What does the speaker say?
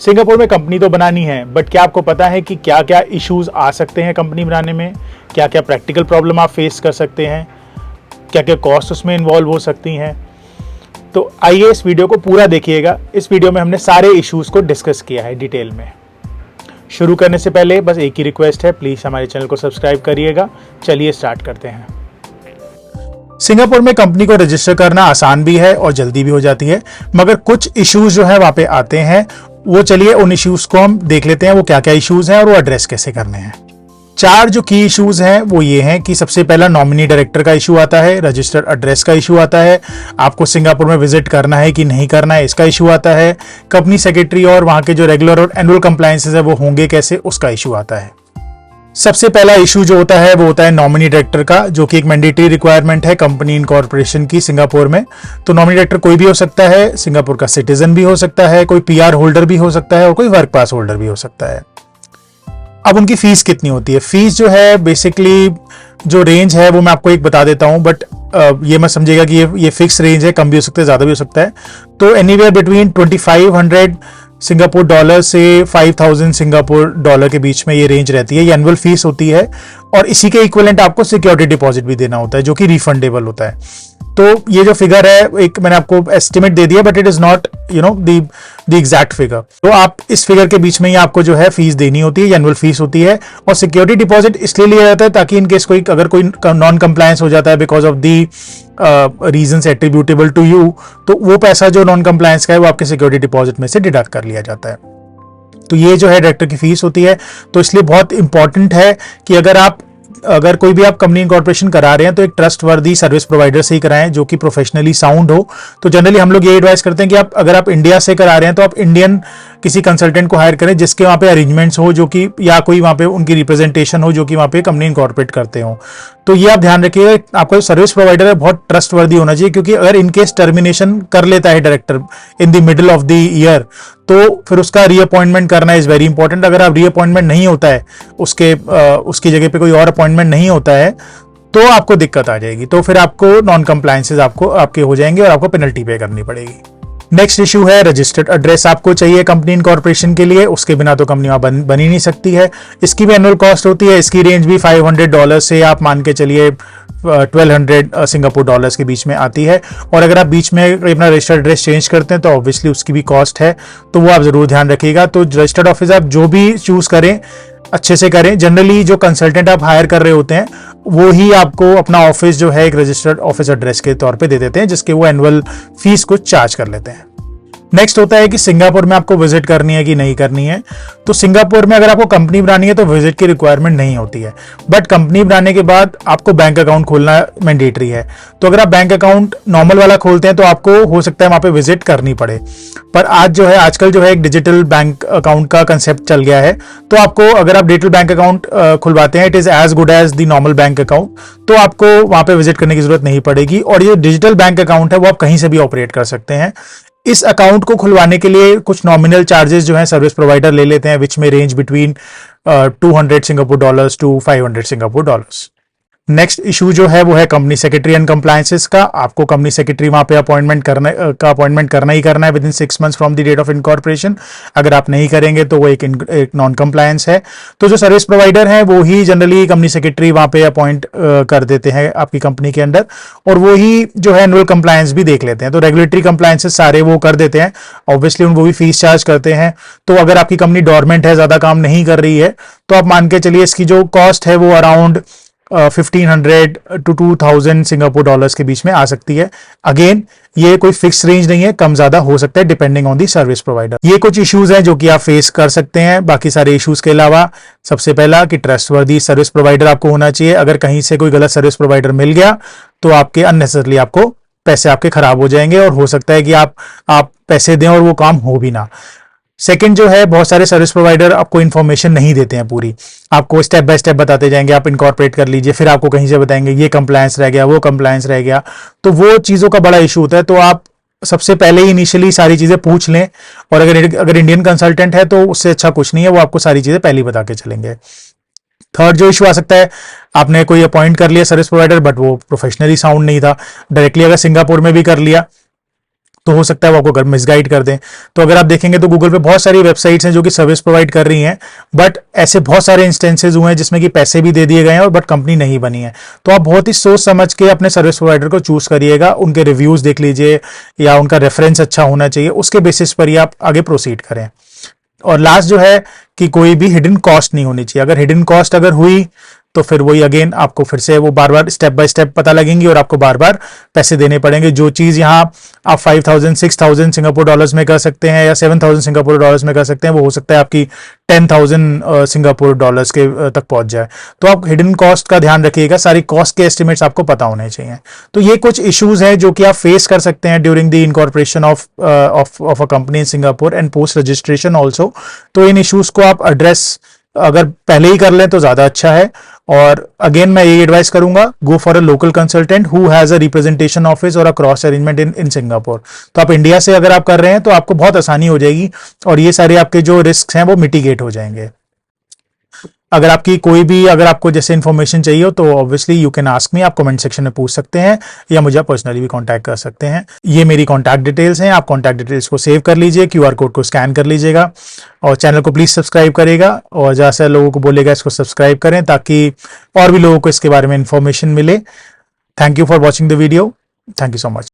Singapore में company तो बनानी है, बट क्या आपको पता है कि क्या क्या इश्यूज आ सकते हैं कंपनी बनाने में? क्या क्या प्रैक्टिकल प्रॉब्लम आप फेस कर सकते हैं? क्या क्या कॉस्ट उसमें इन्वॉल्व हो सकती हैं? तो आइए इस वीडियो को पूरा देखिएगा। इस वीडियो में हमने सारे इश्यूज को डिस्कस किया है डिटेल में। शुरू करने से पहले बस एक ही रिक्वेस्ट है, प्लीज़ हमारे चैनल को सब्सक्राइब करिएगा। चलिए स्टार्ट करते हैं। सिंगापुर में कंपनी को रजिस्टर करना आसान भी है और जल्दी भी हो जाती है, मगर कुछ इश्यूज जो है वहाँ पे आते हैं। वो चलिए उन इश्यूज को हम देख लेते हैं, वो क्या क्या इश्यूज हैं और वो एड्रेस कैसे करने हैं। 4 जो की इश्यूज हैं वो ये हैं कि सबसे पहला नॉमिनी डायरेक्टर का इशू आता है, रजिस्टर्ड एड्रेस का इशू आता है, आपको सिंगापुर में विजिट करना है कि नहीं करना है इसका इशू आता है, कंपनी सेक्रेटरी और वहाँ के जो रेगुलर और एनुअल कंप्लायंसेस है वो होंगे कैसे, उसका इशू आता है। सबसे पहला इशू जो होता है वो होता है नॉमिनी डायरेक्टर का, जो कि एक मैंडेटरी रिक्वायरमेंट है कंपनी इनकॉर्पोरेशन की सिंगापुर में। तो नॉमिनी डायरेक्टर कोई भी हो सकता है, सिंगापुर का सिटीजन भी हो सकता है, कोई पीआर होल्डर भी हो सकता है और कोई वर्क पास होल्डर भी हो सकता है। अब उनकी फीस कितनी होती है? फीस जो है बेसिकली जो रेंज है वो मैं आपको एक बता देता हूं, बट ये मत समझिएगा कि ये फिक्स रेंज है, कम भी हो सकता है ज़्यादा भी हो सकता है। तो एनीवेयर बिटवीन 2500 सिंगापुर डॉलर से 5000 सिंगापुर डॉलर के बीच में ये रेंज रहती है। ये एनुअल फीस होती है और इसी के इक्विवेलेंट आपको सिक्योरिटी डिपॉजिट भी देना होता है जो कि रिफंडेबल होता है। तो ये जो फिगर है एक मैंने आपको एस्टिमेट दे दिया, but it is not the exact figure. तो आप इस फिगर के बीच में ही आपको जो है फीस देनी होती है, एनुअल फीस होती है। और सिक्योरिटी डिपॉजिट इसलिए लिया जाता है ताकि इनकेस अगर कोई नॉन कंप्लायंस हो जाता है because of the reasons attributable to you, तो वो पैसा जो नॉन कंप्लायंस का है वो आपके सिक्योरिटी डिपॉजिट में से डिडक्ट कर लिया जाता है। तो ये जो है डायरेक्टर की फीस होती है। तो इसलिए बहुत इंपॉर्टेंट है कि अगर कोई भी आप कंपनी इनकॉर्पोरेशन करा रहे हैं तो एक ट्रस्ट वर्दी सर्विस प्रोवाइडर से ही कराएं जो कि प्रोफेशनली साउंड हो। तो जनरली हम लोग ये एडवाइस करते हैं कि अगर आप इंडिया से करा रहे हैं तो आप इंडियन किसी कंसल्टेंट को हायर करें जिसके वहाँ पे अरेंजमेंट्स हो, जो कि या कोई वहाँ पे उनकी रिप्रेजेंटेशन हो जो कि वहाँ पे कंपनी इनकॉर्पोरेट करते हो। तो ये आप ध्यान रखिएगा, आपका जो सर्विस प्रोवाइडर है बहुत ट्रस्ट वर्दी होना चाहिए, क्योंकि अगर इनकेस टर्मिनेशन कर लेता है director in the middle of the year तो फिर उसका रीअपॉइंटमेंट करना इज वेरी इंपॉर्टेंट। अगर आप रीअपॉइंटमेंट नहीं होता है, उसकी जगह पे कोई और अपॉइंटमेंट नहीं होता है, तो आपको दिक्कत आ जाएगी। तो फिर आपको नॉन कंप्लायंसेस आपके हो जाएंगे और आपको पेनल्टी पे करनी पड़ेगी। नेक्स्ट इशू है रजिस्टर्ड एड्रेस आपको चाहिए कंपनी इनकॉर्पोरेशन के लिए, उसके बिना तो कंपनी वहां बन ही नहीं सकती है। इसकी भी एनुअल कॉस्ट होती है, इसकी रेंज भी $500 से आप मान के चलिए 1200 सिंगापुर डॉलर्स के बीच में आती है। और अगर आप बीच में अपना रजिस्टर्ड एड्रेस चेंज करते हैं तो ऑब्वियसली उसकी भी कॉस्ट है, तो वो आप जरूर ध्यान रखिएगा। तो रजिस्टर्ड ऑफिस आप जो भी चूज करें अच्छे से करें। जनरली जो कंसल्टेंट आप हायर कर रहे होते हैं वो ही आपको अपना ऑफिस जो है एक रजिस्टर्ड ऑफिस एड्रेस के तौर पे दे देते हैं, जिसके वो एनुअल फीस को चार्ज कर लेते हैं। नेक्स्ट होता है कि सिंगापुर में आपको विजिट करनी है कि नहीं करनी है। तो सिंगापुर में अगर आपको कंपनी बनानी है तो विजिट की रिक्वायरमेंट नहीं होती है, बट कंपनी बनाने के बाद आपको बैंक अकाउंट खोलना मैंडेटरी है। तो अगर आप बैंक अकाउंट नॉर्मल वाला खोलते हैं तो आपको हो सकता है वहां पे विजिट करनी पड़े। पर आजकल जो है एक डिजिटल बैंक अकाउंट का कंसेप्ट चल गया है। तो आपको अगर आप डिजिटल बैंक अकाउंट खुलवाते हैं, it is as good as the normal bank account, तो आपको वहां पे विजिट करने की जरूरत नहीं पड़ेगी। और ये डिजिटल बैंक अकाउंट है वो आप कहीं से भी ऑपरेट कर सकते हैं। इस अकाउंट को खुलवाने के लिए कुछ नॉमिनल चार्जेस जो है सर्विस प्रोवाइडर ले लेते हैं, विच में range between 200 Singapore dollars to 500 Singapore dollars. Next issue जो है वो है कंपनी सेक्रेटरी एंड कंप्लायंसेस का। आपको कंपनी सेक्रेटरी वहां पे अपॉइंटमेंट करना ही करना है within 6 months from the date of incorporation. अगर आप नहीं करेंगे तो वो एक नॉन कंप्लायंस है। तो जो सर्विस प्रोवाइडर है वो ही जनरली कंपनी सेक्रेटरी वहां पे अपॉइंट कर देते हैं आपकी कंपनी के अंदर, और वो ही जो है एनुअल कंप्लायंस भी देख लेते हैं। तो रेगुलेटरी कंप्लायंसेस सारे वो कर देते हैं, ऑब्वियसली वो भी फीस चार्ज करते हैं। तो अगर आपकी कंपनी डोरमेंट है, ज्यादा काम नहीं कर रही है, तो आप मान के चलिए इसकी जो कॉस्ट है वो अराउंड 1500 to 2000 सिंगापुर डॉलर्स के बीच में आ सकती है। अगेन ये कोई फिक्स रेंज नहीं है, कम ज्यादा हो सकता है depending on the service provider. ये कुछ इश्यूज हैं जो कि आप फेस कर सकते हैं। बाकी सारे इश्यूज के अलावा सबसे पहला कि ट्रस्टवर्दी सर्विस प्रोवाइडर आपको होना चाहिए। अगर कहीं से कोई गलत सर्विस प्रोवाइडर मिल गया तो आपके अननेसेसरली आपको पैसे आपके खराब हो जाएंगे और हो सकता है कि आप पैसे दें और वो काम हो भी ना। सेकंड जो है, बहुत सारे सर्विस प्रोवाइडर आपको इन्फॉर्मेशन नहीं देते हैं पूरी, आपको स्टेप बाय स्टेप बताते जाएंगे आप इनकॉर्पोरेट कर लीजिए, फिर आपको कहीं से बताएंगे ये कंप्लायंस रह गया, वो कंप्लायंस रह गया। तो वो चीज़ों का बड़ा इशू होता है। तो आप सबसे पहले ही इनिशियली सारी चीज़ें पूछ लें, और अगर इंडियन कंसल्टेंट है तो उससे अच्छा कुछ नहीं है, वो आपको सारी चीज़ें पहले ही बता के चलेंगे। थर्ड जो इशू आ सकता है, आपने कोई अपॉइंट कर लिया सर्विस प्रोवाइडर बट वो प्रोफेशनली साउंड नहीं था, डायरेक्टली अगर सिंगापुर में भी कर लिया तो हो सकता है वो आपको मिसगाइड कर दें। तो अगर आप देखेंगे तो गूगल पे बहुत सारी वेबसाइट्स हैं जो कि सर्विस प्रोवाइड कर रही हैं, बट ऐसे बहुत सारे इंस्टेंसेज हुए हैं जिसमें कि पैसे भी दे दिए गए हैं और बट कंपनी नहीं बनी है। तो आप बहुत ही सोच समझ के अपने सर्विस प्रोवाइडर को चूज करिएगा, उनके रिव्यूज देख लीजिए या उनका रेफरेंस अच्छा होना चाहिए, उसके बेसिस पर ही आप आगे प्रोसीड करें। और लास्ट जो है कि कोई भी हिडन कॉस्ट नहीं होनी चाहिए। अगर हिडन कॉस्ट अगर हुई तो फिर वही अगेन आपको फिर से वो बार बार स्टेप बाय स्टेप पता लगेंगी और आपको बार बार पैसे देने पड़ेंगे। जो चीज़ यहाँ आप 5,000 6,000 सिंगापुर डॉलर्स में कर सकते हैं या 7,000 सिंगापुर डॉलर्स में कर सकते हैं, वो हो सकता है आपकी 10,000 सिंगापुर डॉलर्स के तक पहुंच जाए। तो आप हिडन कॉस्ट का ध्यान रखिएगा, सारी कॉस्ट के एस्टिमेट्स आपको पता होने चाहिए। तो ये कुछ इश्यूज हैं जो कि आप फेस कर सकते हैं during the incorporation of a company in Singapore and post registration also. तो इन इश्यूज को आप एड्रेस अगर पहले ही कर लें तो ज्यादा अच्छा है। और अगेन मैं यही एडवाइस करूंगा, go for a local consultant who has a representation office और a cross arrangement in Singapore. तो आप इंडिया से अगर आप कर रहे हैं तो आपको बहुत आसानी हो जाएगी और ये सारे आपके जो रिस्क हैं वो मिटिगेट हो जाएंगे। अगर आपकी कोई भी अगर आपको जैसे इन्फॉर्मेशन चाहिए हो तो obviously you can ask me, आप कमेंट सेक्शन में पूछ सकते हैं या मुझे पर्सनली भी कांटेक्ट कर सकते हैं। ये मेरी कांटेक्ट डिटेल्स हैं, आप कांटेक्ट डिटेल्स को सेव कर लीजिए, क्यूआर कोड को स्कैन कर लीजिएगा और चैनल को प्लीज़ सब्सक्राइब करेगा और ज़्यादा से लोगों को बोलेगा इसको सब्सक्राइब करें ताकि और भी लोगों को इसके बारे में इंफॉर्मेशन मिले। Thank you for watching the video, thank you so much.